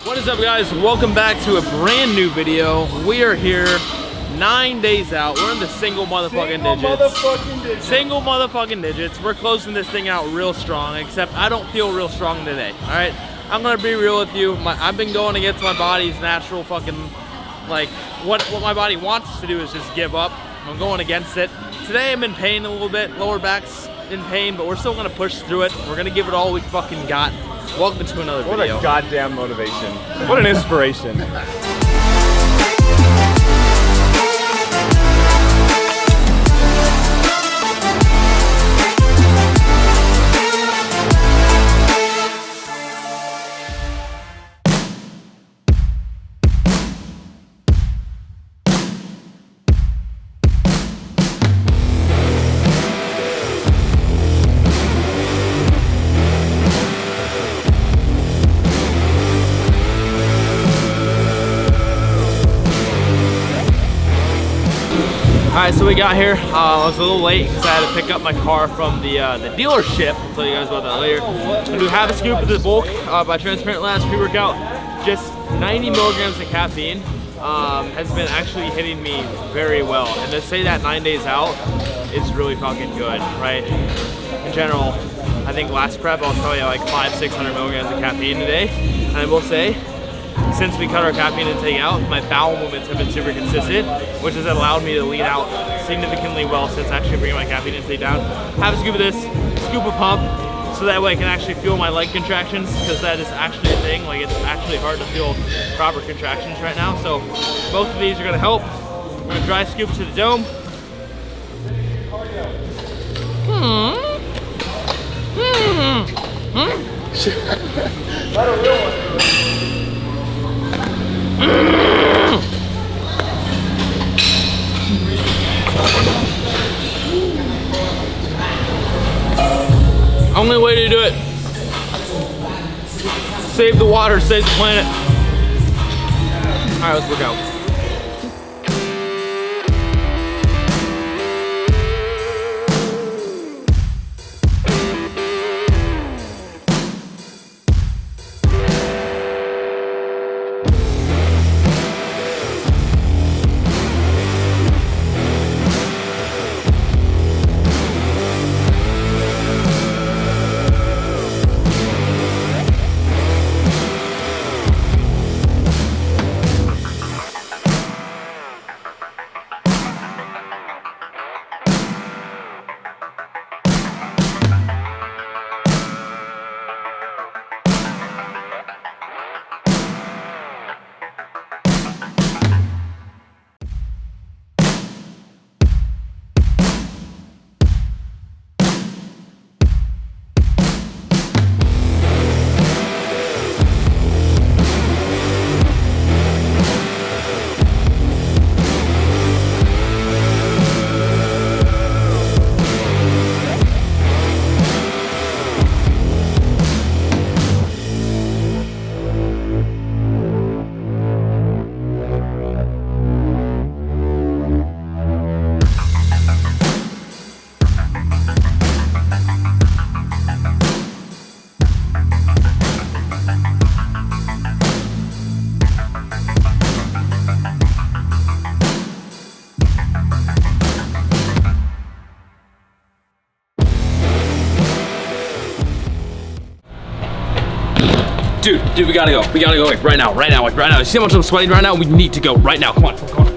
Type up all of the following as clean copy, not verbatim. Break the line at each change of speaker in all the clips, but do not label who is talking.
What is up, guys? Welcome back to a brand new video. We are here 9 days out. We're in the single motherfucking digits. Single motherfucking digits. We're closing this thing out real strong, except I don't feel real strong today. All right, I'm gonna be real with you. I've been going against my body's natural fucking, like, what my body wants to do is just give up. I'm going against it. Today I'm in pain a little bit. Lower back's in pain, but we're still gonna push through it. We're gonna give it all we fucking got. Welcome to another video.
What a goddamn motivation. What an inspiration.
Alright, so we got here. I was a little late because I had to pick up my car from the dealership. I'll tell you guys about that later. And we have a scoop of the bulk by Transparent Labs pre-workout. Just 90 milligrams of caffeine has been actually hitting me very well. And to say that 9 days out, it's really fucking good, right? In general, I think last prep I was probably like 500-600 milligrams of caffeine a day. And I will say, since we cut our caffeine intake out, my bowel movements have been super consistent, which has allowed me to lean out significantly well since actually bringing my caffeine intake down. Have a scoop of this, scoop of pump, so that way I can actually feel my leg contractions, because that is actually a thing. Like, it's actually hard to feel proper contractions right now. So both of these are gonna help. We're gonna dry scoop to the dome.
Not a real one.
Only way to do it. Save the water, save the planet. All right, let's work out. Dude, we gotta go. We gotta go like right now. You see how much I'm sweating right now? We need to go right now. Come on, come on.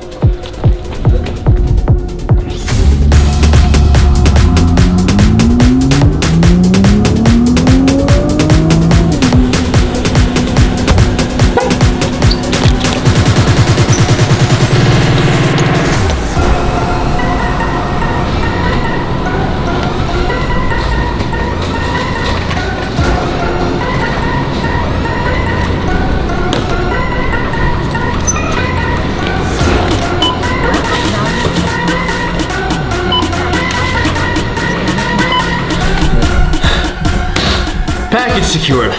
Package secured.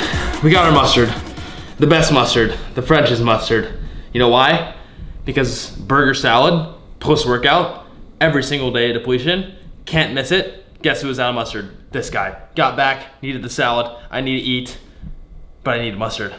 We got our mustard. The best mustard. The French's mustard. You know why? Because burger salad, post-workout, every single day depletion, can't miss it. Guess who was out of mustard? This guy. Got back, needed the salad. I need to eat, but I need mustard.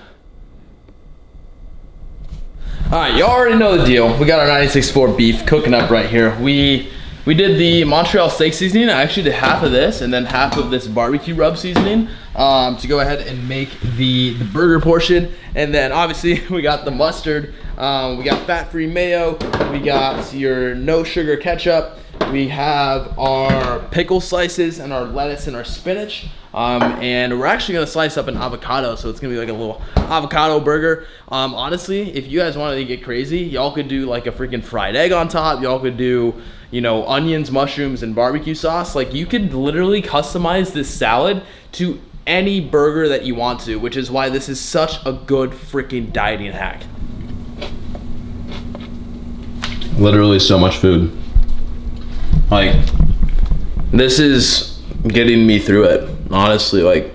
All right, you already know the deal. We got our 96.4 beef cooking up right here. We did the Montreal steak seasoning. I actually did half of this and then half of this barbecue rub seasoning to go ahead and make the burger portion. And then obviously we got the mustard. We got fat-free mayo. We got your no sugar ketchup. We have our pickle slices and our lettuce and our spinach. And we're actually gonna slice up an avocado, so it's gonna be like a little avocado burger. Honestly, if you guys wanted to get crazy, y'all could do like a freaking fried egg on top. Y'all could do, you know, onions, mushrooms, and barbecue sauce. Like, you could literally customize this salad to any burger that you want to, which is why this is such a good freaking dieting hack. Literally so much food. Like, this is getting me through it, honestly. Like,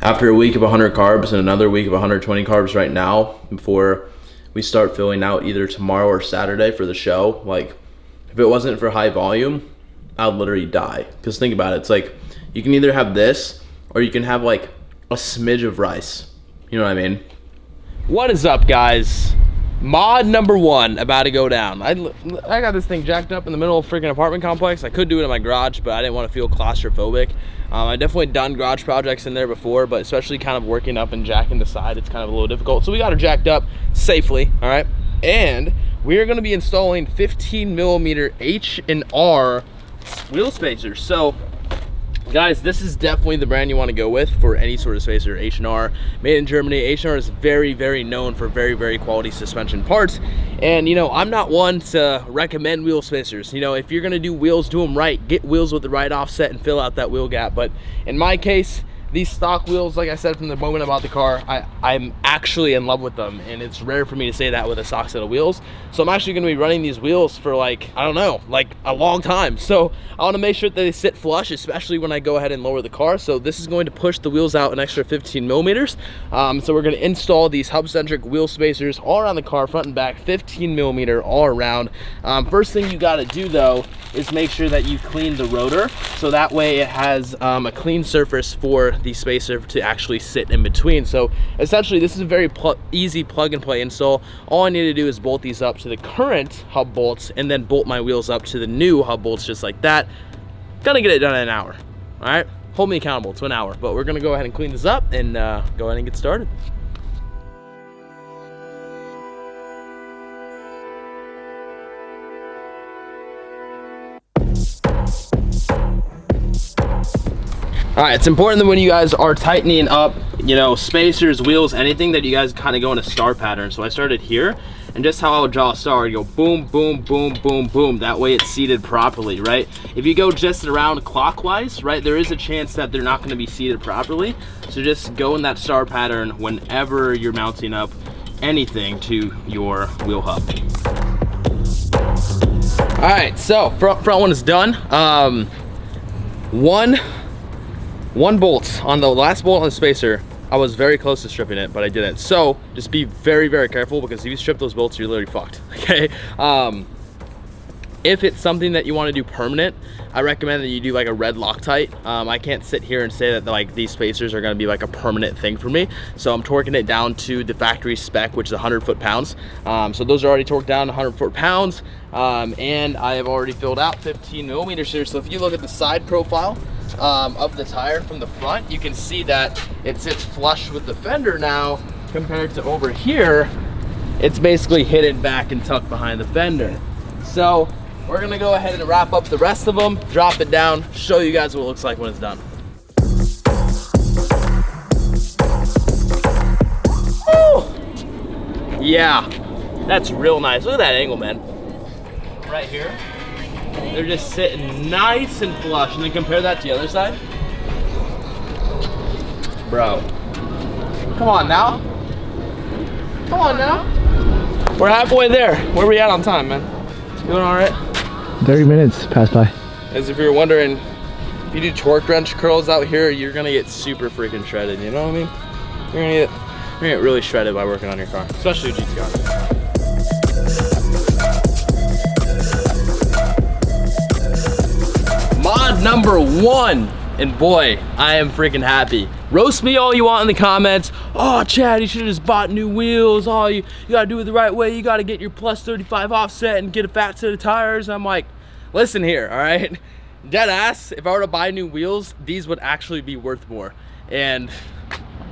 after a week of 100 carbs and another week of 120 carbs right now, before we start filling out either tomorrow or Saturday for the show, like, if it wasn't for high volume, I'd literally die. Because think about it, it's like, you can either have this, or you can have like a smidge of rice. You know what I mean? What is up, guys? Mod number 1 about to go down. I got this thing jacked up in the middle of a freaking apartment complex. I could do it in my garage, but I didn't want to feel claustrophobic. I definitely done garage projects in there before, but especially kind of working up and jacking the side, it's kind of a little difficult. So we got her jacked up safely, all right? And we are going to be installing 15mm H&R wheel spacers. So guys, this is definitely the brand you want to go with for any sort of spacer. H&R, made in Germany. H&R is very, very known for very, very quality suspension parts. And, you know, I'm not one to recommend wheel spacers. You know, if you're going to do wheels, do them right. Get wheels with the right offset and fill out that wheel gap. But in my case, these stock wheels, like I said from the moment I bought the car, I'm actually in love with them, and it's rare for me to say that with a stock set of wheels. So I'm actually going to be running these wheels for, like, I don't know, like a long time. So I want to make sure that they sit flush, especially when I go ahead and lower the car. So this is going to push the wheels out an extra 15mm. So we're going to install these hub-centric wheel spacers all around the car, front and back, 15mm all around. First thing you got to do though is make sure that you clean the rotor, so that way it has a clean surface for the spacer to actually sit in between. So essentially this is a very easy plug and play install. All I need to do is bolt these up to the current hub bolts and then bolt my wheels up to the new hub bolts just like that. Gonna get it done in an hour. All right, hold me accountable to an hour, but we're gonna go ahead and clean this up and go ahead and get started. All right, it's important that when you guys are tightening up, you know, spacers, wheels, anything, that you guys kind of go in a star pattern. So I started here, and just how I would draw a star, you go boom, boom, boom, boom, boom. That way it's seated properly, right? If you go just around clockwise, right, there is a chance that they're not going to be seated properly. So just go in that star pattern whenever you're mounting up anything to your wheel hub. All right, so front one is done. One bolt on the last bolt on the spacer, I was very close to stripping it, but I didn't. So just be very, very careful, because if you strip those bolts, you're literally fucked, okay? If it's something that you want to do permanent, I recommend that you do like a red Loctite. I can't sit here and say that like these spacers are going to be like a permanent thing for me. So I'm torquing it down to the factory spec, which is 100 foot-pounds. So those are already torqued down to 100 foot-pounds. And I have already filled out 15mm here. So if you look at the side profile of the tire from the front, you can see that it sits flush with the fender now, compared to over here, it's basically hidden back and tucked behind the fender. So we're gonna go ahead and wrap up the rest of them, drop it down, show you guys what it looks like when it's done. Woo! Yeah, that's real nice. Look at that angle, man. Right here, they're just sitting nice and flush. And then compare that to the other side. Bro, come on now. Come on now. We're halfway there. Where are we at on time, man? Doing all right?
30 minutes passed by.
As if you're wondering, if you do torque wrench curls out here, you're gonna get super freaking shredded, you know what I mean? You're gonna get really shredded by working on your car, especially a GT car. Mod number 1, and boy, I am freaking happy. Roast me all you want in the comments. oh, Chad, you should have just bought new wheels. Oh, you gotta do it the right way. You gotta get your plus 35 offset and get a fat set of tires. And I'm like, listen here, all right? Dead ass, if I were to buy new wheels, these would actually be worth more. And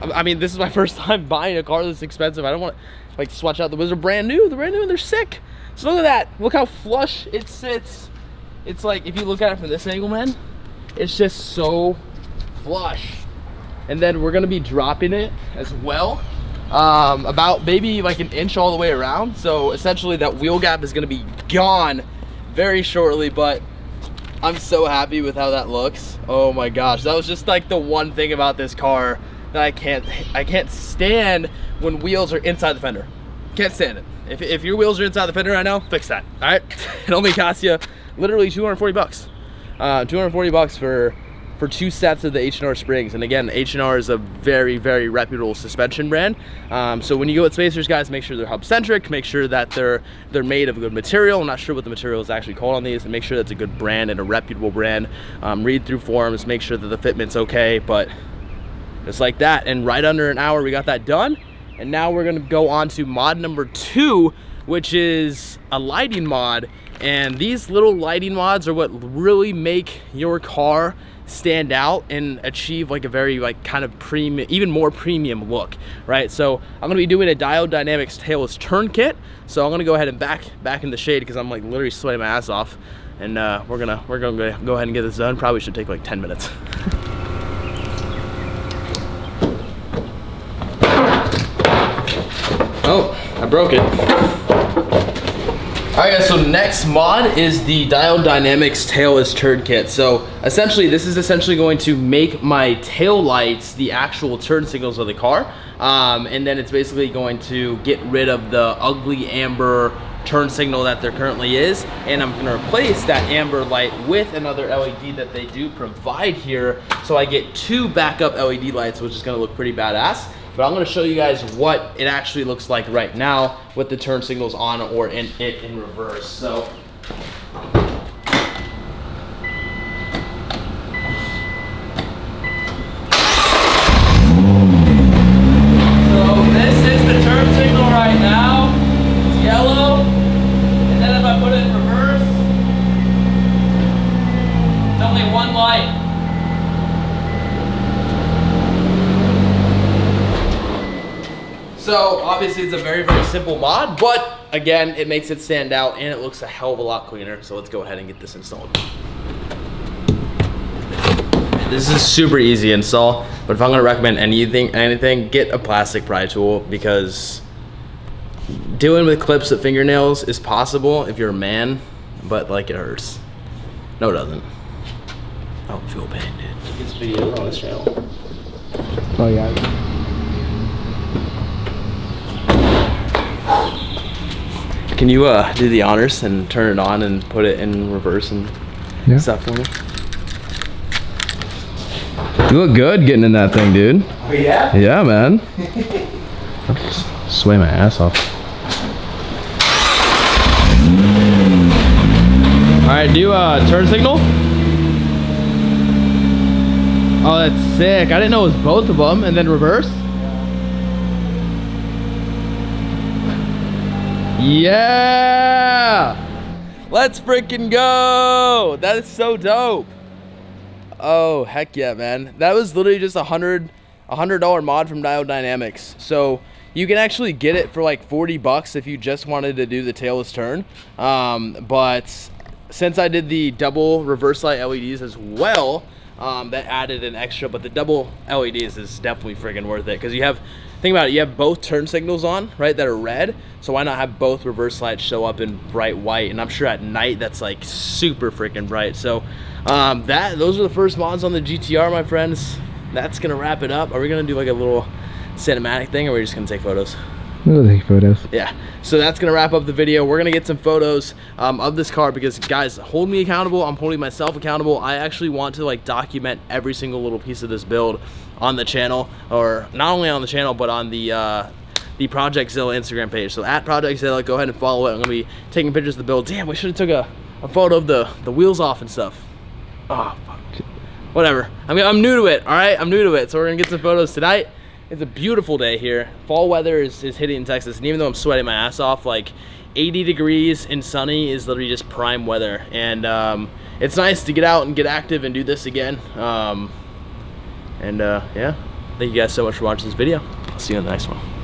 I mean, this is my first time buying a car this expensive. I don't want to like swatch out the wheels. They're brand new. They're brand new and they're sick. So look at that. Look how flush it sits. It's like, if you look at it from this angle, man, it's just so flush. And then we're gonna be dropping it as well, about maybe like an inch all the way around. So essentially that wheel gap is gonna be gone very shortly, but I'm so happy with how that looks. Oh my gosh, that was just like the one thing about this car that I can't stand, when wheels are inside the fender. Can't stand it. If your wheels are inside the fender right now, fix that, all right? It only costs you literally 240 bucks. 240 bucks for 2 sets of the H&R springs. And again, H&R is a very, very reputable suspension brand. So when you go with spacers, guys, make sure they're hub centric, make sure that they're made of good material. I'm not sure what the material is actually called on these, and make sure that's a good brand and a reputable brand. Read through forums, make sure that the fitment's okay, but just like that. And right under an hour, we got that done. And now we're gonna go on to mod number 2, which is a lighting mod. And these little lighting mods are what really make your car stand out and achieve like a very like kind of premium, even more premium look, right? So I'm gonna be doing a Diode Dynamics Tailless turn kit. So I'm gonna go ahead and back in the shade because I'm like literally sweating my ass off. And we're gonna go ahead and get this done. Probably should take like 10 minutes. Oh, I broke it. All right, guys, so next mod is the Diode Dynamics Tailless Turd Kit. So essentially, this is essentially going to make my tail lights the actual turn signals of the car. And then it's basically going to get rid of the ugly amber turn signal that there currently is. And I'm gonna replace that amber light with another LED that they do provide here. So I get 2 backup LED lights, which is gonna look pretty badass. But I'm gonna show you guys what it actually looks like right now with the turn signals on or in reverse. So this is the turn signal right now. It's yellow. And then if I put it in reverse, it's only 1 light. So obviously it's a very, very simple mod, but again, it makes it stand out and it looks a hell of a lot cleaner. So let's go ahead and get this installed. This is super easy to install, but if I'm gonna recommend anything, get a plastic pry tool, because doing with clips of fingernails is possible if you're a man, but like it hurts. No, it doesn't. I don't feel pain, dude. This video on this channel.
Oh yeah.
Can you do the honors and turn it on and put it in reverse and stuff for me?
You look good getting in that thing, dude.
Oh yeah?
Yeah, man. Sway my ass off.
All right, do turn signal. Oh, that's sick. I didn't know it was both of them. And then reverse. Yeah! Let's freaking go! That is so dope. Oh, heck yeah, man. That was literally just a $100 mod from Diode Dynamics. So you can actually get it for like 40 bucks if you just wanted to do the tailless turn. But since I did the double reverse light LEDs as well, that added an extra, but the double LEDs is definitely freaking worth it, because you have, think about it, you have both turn signals on, right, that are red, so why not have both reverse lights show up in bright white? And I'm sure at night that's like super freaking bright. So those are the first mods on the GTR, my friends. That's gonna wrap it up. Are we gonna do like a little cinematic thing, or are we just gonna take photos?
We'll take photos.
Yeah, so that's gonna wrap up the video. We're gonna get some photos of this car, because guys, hold me accountable. I'm holding myself accountable. I actually want to like document every single little piece of this build on the channel, or not only on the channel, but on the Project Zilla Instagram page. So at Project Zilla, go ahead and follow it. I'm gonna be taking pictures of the build. Damn, we should have took a photo of the wheels off and stuff. Oh, fuck. Whatever. I'm new to it, all right? I'm new to it. So we're gonna get some photos tonight, It's a beautiful day here. Fall weather is hitting in Texas, and even though I'm sweating my ass off, like 80 degrees and sunny is literally just prime weather. And it's nice to get out and get active and do this again. Yeah, thank you guys so much for watching this video. I'll see you in the next one.